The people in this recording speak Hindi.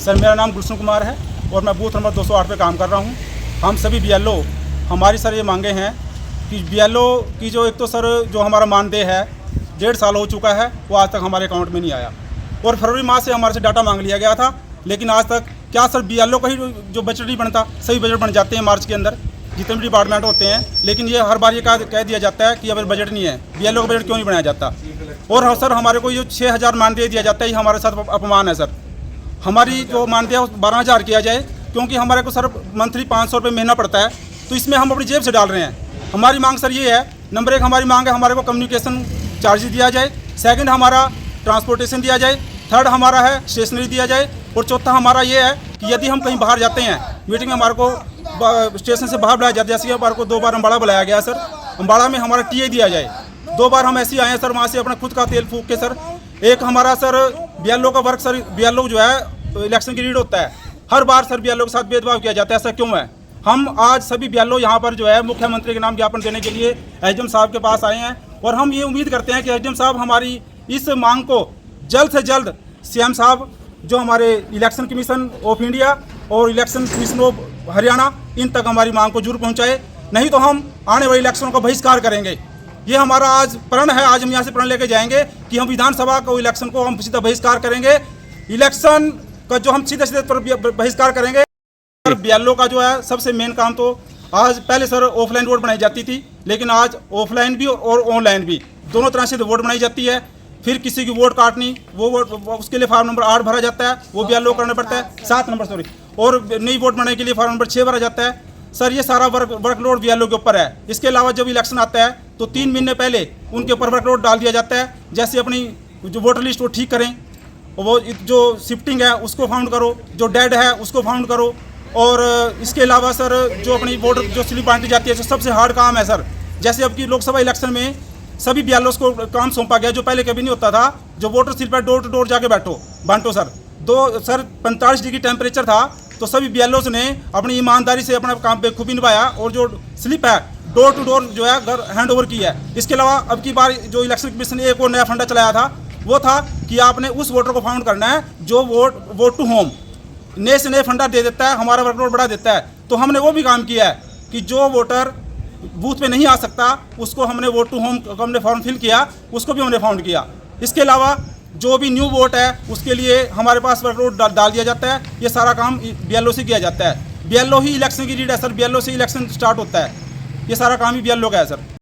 सर मेरा नाम गुलशन कुमार है और मैं बूथ नंबर 208 पे काम कर रहा हूँ। हम सभी BLO हमारी सर ये मांगे हैं कि BLO की जो एक तो सर जो हमारा मानदेय है 1.5 साल हो चुका है, वो आज तक हमारे अकाउंट में नहीं आया। और फरवरी माह से हमारे से डाटा मांग लिया गया था, लेकिन आज तक क्या सर BLO का ही जो बजट नहीं बनता, सभी बजट बन जाते हैं मार्च के अंदर जितने भी डिपार्टमेंट होते हैं, लेकिन ये हर बार ये कह दिया जाता है कि अब बजट नहीं है, BLO का बजट क्यों नहीं बनाया जाता। और सर हमारे को जो 6,000 मानदेय दिया जाता है, ये हमारे साथ अपमान है सर। हमारी जो मानदेय 12,000 किया जाए, क्योंकि हमारे को सर मंथली 500 रुपये महीना पड़ता है, तो इसमें हम अपनी जेब से डाल रहे हैं। हमारी मांग सर ये है, नंबर 1 हमारी मांग है हमारे को कम्युनिकेशन चार्जेस दिया जाए, सेकंड हमारा ट्रांसपोर्टेशन दिया जाए, थर्ड हमारा है स्टेशनरी दिया जाए, और चौथा हमारा ये है कि यदि हम कहीं बाहर जाते हैं मीटिंग में, हमारे को स्टेशन से बाहर बुलाया जाता है। जैसे हमारे को 2 बार अम्बाड़ा बुलाया गया सर, अम्बाड़ा में हमारा TA दिया जाए। 2 बार हम ऐसे ही आए हैं सर, वहाँ से अपना खुद का तेल फूक के सर। एक हमारा सर BLO का वर्क सर, BLO जो है इलेक्शन की रीड होता है, हर बार सर BLO के साथ भेदभाव किया जाता है। ऐसा क्यों है? हम आज सभी BLO यहाँ पर जो है मुख्यमंत्री के नाम ज्ञापन देने के लिए SDM साहब के पास आए हैं, और हम ये उम्मीद करते हैं कि SDM साहब हमारी इस मांग को जल्द से जल्द CM साहब, जो हमारे इलेक्शन कमीशन ऑफ इंडिया और इलेक्शन कमीशन ऑफ हरियाणा, इन तक हमारी मांग को जरूर पहुंचाए, नहीं तो हम आने वाले इलेक्शनों का बहिष्कार करेंगे। ये हमारा आज प्रण है, आज हम यहाँ से प्रण लेके जाएंगे कि हम विधानसभा को इलेक्शन को हम सीधा बहिष्कार करेंगे। इलेक्शन का जो हम सीधे बहिष्कार करेंगे। BLO का जो है सबसे मेन काम तो आज पहले सर ऑफलाइन वोट बनाई जाती थी, लेकिन आज ऑफलाइन भी और ऑनलाइन भी दोनों तरह से वोट बनाई जाती है। फिर किसी की वोट काटनी, वो वोट उसके लिए फॉर्म नंबर 8 भरा जाता है, वो BLO करना पड़ता है, 7 नंबर सॉरी, और नई वोट बनाने के लिए फॉर्म नंबर 6 भरा जाता है। सर ये सारा वर्कलोड BLO के ऊपर है। इसके अलावा जब इलेक्शन आता है तो 3 महीने पहले उनके ऊपर वर्कलोड डाल दिया जाता है, जैसे अपनी जो वोटर लिस्ट वो ठीक करें, वो जो शिफ्टिंग है उसको फाउंड करो, जो डेड है उसको फाउंड करो, और इसके अलावा सर जो अपनी वोटर जो स्लिप बांटी जाती है, जो सबसे हार्ड काम है सर। जैसे अब की लोकसभा इलेक्शन में सभी BLOs को काम सौंपा गया, जो पहले कभी नहीं होता था, जो वोटर स्लिप है डोर टू डोर जाके बांटो सर। 45 डिग्री टेम्परेचर था, तो सभी BLOs ने अपनी ईमानदारी से अपना काम बेखूबी निभाया, और जो स्लिप है डोर टू डोर जो है घर हैंड ओवर की है। इसके अलावा अब की बार जो इलेक्शन कमीशन ने एक और नया फंडा चलाया था, वो था कि आपने उस वोटर को फाउंड करना है जो वोट टू होम नए से नए फंडा दे देता है, हमारा वर्कलोड बढ़ा देता है। तो हमने वो भी काम किया है कि जो वोटर बूथ पे नहीं आ सकता, उसको हमने वोट टू होम हमने फॉर्म फिल किया, उसको भी हमने फाउंड किया। इसके अलावा जो भी न्यू वोट है उसके लिए हमारे पास वर्कलोड डाल दिया जाता है। ये सारा काम BLO से किया जाता है। BLO ही इलेक्शन की रीड है सर, BLO से इलेक्शन स्टार्ट होता है। ये सारा काम ही BLO का है सर।